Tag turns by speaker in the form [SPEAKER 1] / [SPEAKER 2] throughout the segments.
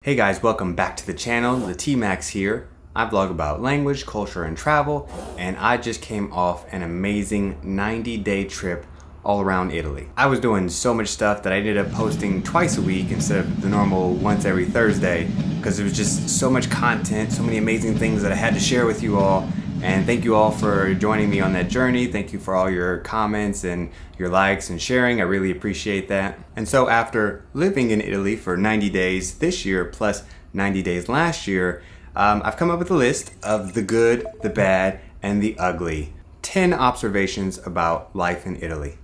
[SPEAKER 1] Hey guys, welcome back to the channel. The TMax here. I vlog about language, culture, and travel, and I just came off an amazing 90-day trip all around Italy. I was doing so much stuff that I ended up posting twice a week instead of the normal once every Thursday because there was just so much content, so many amazing things that I had to share with you all. And thank you all for joining me on that journey. Thank you for all your comments and your likes and sharing. I really appreciate that. And so after living in Italy for 90 days this year plus 90 days last year, I've come up with a list of the good, the bad, and the ugly. 10 observations about life in Italy.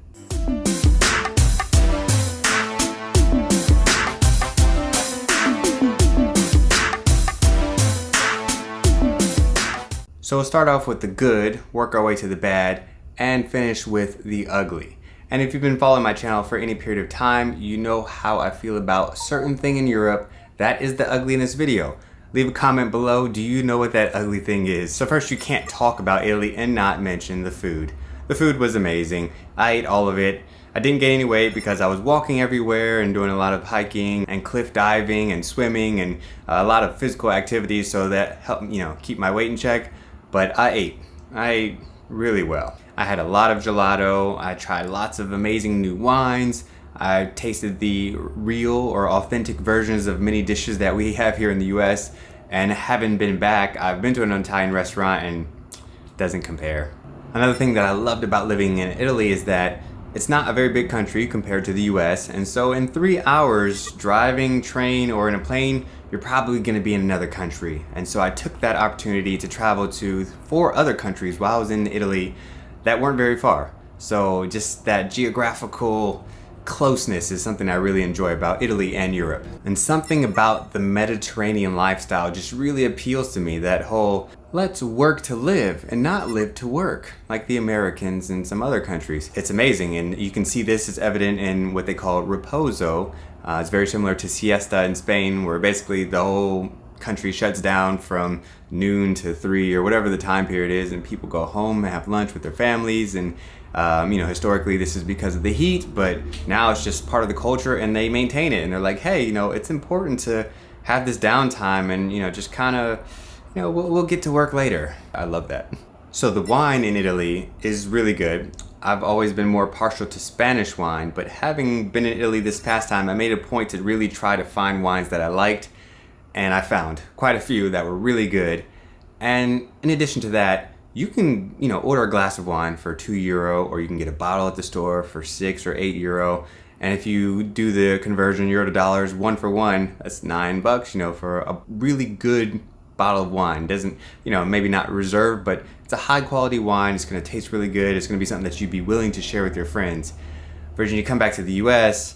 [SPEAKER 1] So we'll start off with the good, work our way to the bad, and finish with the ugly. And if you've been following my channel for any period of time, you know how I feel about a certain thing in Europe. That is the ugly in this video. Leave a comment below, do you know what that ugly thing is? So first, you can't talk about Italy and not mention the food. The food was amazing. I ate all of it. I didn't gain any weight because I was walking everywhere and doing a lot of hiking and cliff diving and swimming and a lot of physical activities, so that helped keep my weight in check. But I ate really well. I had a lot of gelato. I tried lots of amazing new wines. I tasted the real or authentic versions of many dishes that we have here in the US. And having been back, I've been to an Italian restaurant and it doesn't compare. Another thing that I loved about living in Italy is that it's not a very big country compared to the US. And so in 3 hours driving, train, or in a plane, you're probably going to be in another country. And so I took that opportunity to travel to 4 other countries while I was in Italy that weren't very far. So just that geographical closeness is something I really enjoy about Italy and Europe. And something about the Mediterranean lifestyle just really appeals to me. That whole let's work to live and not live to work like the Americans and some other countries. It's amazing, and you can see this is evident in what they call reposo. It's very similar to siesta in Spain, where basically the whole country shuts down from noon to 3 or whatever the time period is, and people go home and have lunch with their families. And historically this is because of the heat, but now it's just part of the culture and they maintain it. And they're like, hey, it's important to have this downtime and just kind of, we'll get to work later. I love that. So the wine in Italy is really good. I've always been more partial to Spanish wine, but having been in Italy this past time, I made a point to really try to find wines that I liked, and I found quite a few that were really good. And in addition to that, you can, order a glass of wine for €2, or you can get a bottle at the store for €6 or €8. And if you do the conversion euro to dollars, 1 for 1, that's $9, for a really good bottle of wine. Doesn't, maybe not reserved, but it's a high quality wine. It's going to taste really good. It's going to be something that you'd be willing to share with your friends. Versus you come back to the US,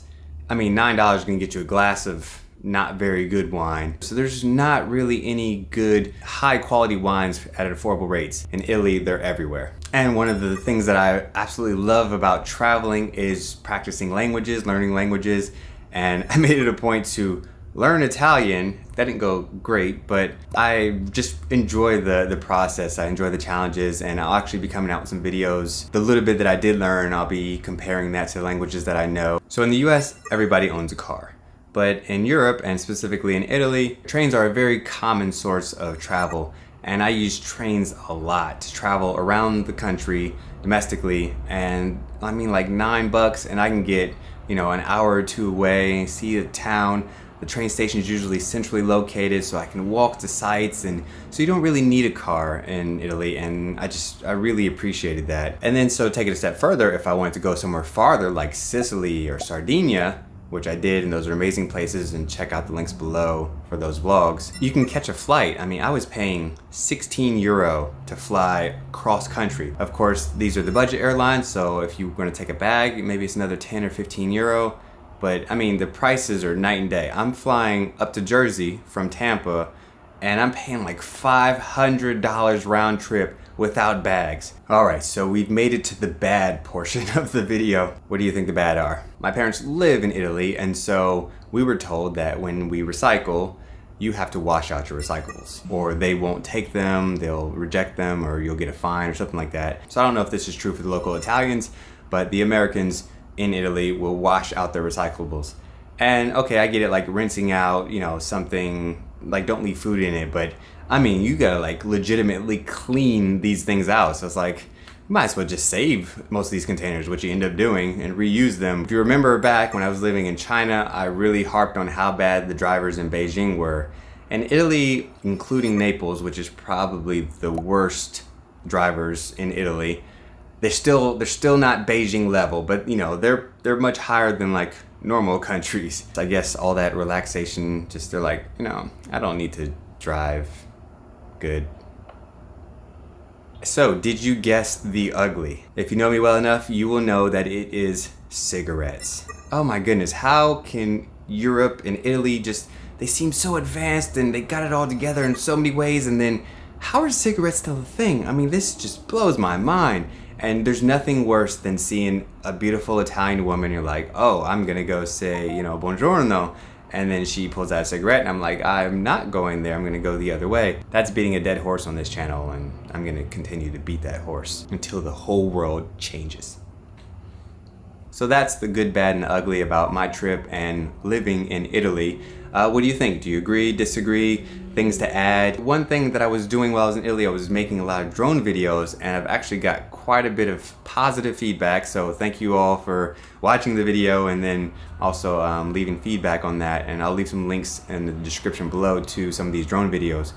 [SPEAKER 1] $9 is going to get you a glass of not very good wine. So there's not really any good high quality wines at affordable rates. In Italy, they're everywhere. And one of the things that I absolutely love about traveling is practicing languages, learning languages. And I made it a point to learn Italian. That didn't go great, but I just enjoy the process. I enjoy the challenges, and I'll actually be coming out with some videos. The little bit that I did learn, I'll be comparing that to languages that I know. So in the US, everybody owns a car. But in Europe, and specifically in Italy, trains are a very common source of travel. And I use trains a lot to travel around the country domestically. And like $9, and I can get, an hour or two away, see a town. The train station is usually centrally located, so I can walk to sites, and so you don't really need a car in Italy, and I really appreciated that. And then so take it a step further, if I wanted to go somewhere farther like Sicily or Sardinia, which I did, and those are amazing places, and check out the links below for those vlogs. You can catch a flight. I was paying €16 to fly cross country. Of course, these are the budget airlines, so if you're gonna take a bag, maybe it's another 10 or 15 euro. But the prices are night and day. I'm flying up to Jersey from Tampa, and I'm paying like $500 round trip without bags. All right, so we've made it to the bad portion of the video. What do you think the bad are? My parents live in Italy, and so we were told that when we recycle, you have to wash out your recyclables, or they won't take them, they'll reject them, or you'll get a fine or something like that. So I don't know if this is true for the local Italians, but the Americans in Italy will wash out their recyclables. And okay, I get it, like rinsing out, you know, something, like don't leave food in it, but I mean, you gotta like legitimately clean these things out. So it's like, you might as well just save most of these containers, which you end up doing, and reuse them. If you remember back when I was living in China, I really harped on how bad the drivers in Beijing were. And Italy, including Naples, which is probably the worst drivers in Italy, they're still not Beijing level, but you know, they're much higher than like normal countries. So I guess all that relaxation, just they're like, you know, I don't need to drive good. So, did you guess the ugly? If you know me well enough, you will know that it is cigarettes. Oh my goodness, how can Europe and Italy just, they seem so advanced and they got it all together in so many ways, and then how are cigarettes still a thing? I mean, this just blows my mind. And there's nothing worse than seeing a beautiful Italian woman, you're like, oh, I'm gonna go say, you know, buongiorno. And then she pulls out a cigarette and I'm like, I'm not going there, I'm gonna go the other way. That's beating a dead horse on this channel, and I'm gonna continue to beat that horse until the whole world changes. So that's the good, bad, and ugly about my trip and living in Italy. What do you think? Do you agree, disagree? Things to add? One thing that I was doing while I was in Italy, I was making a lot of drone videos, and I've actually got quite a bit of positive feedback. So thank you all for watching the video, and then also leaving feedback on that. And I'll leave some links in the description below to some of these drone videos.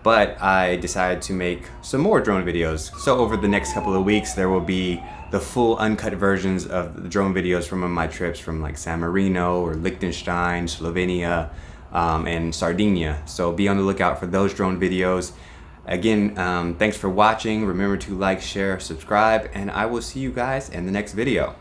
[SPEAKER 1] But I decided to make some more drone videos. So over the next couple of weeks, there will be the full uncut versions of the drone videos from my trips from like San Marino or Liechtenstein, Slovenia, and Sardinia. So be on the lookout for those drone videos. Again, thanks for watching. Remember to like, share, subscribe, and I will see you guys in the next video.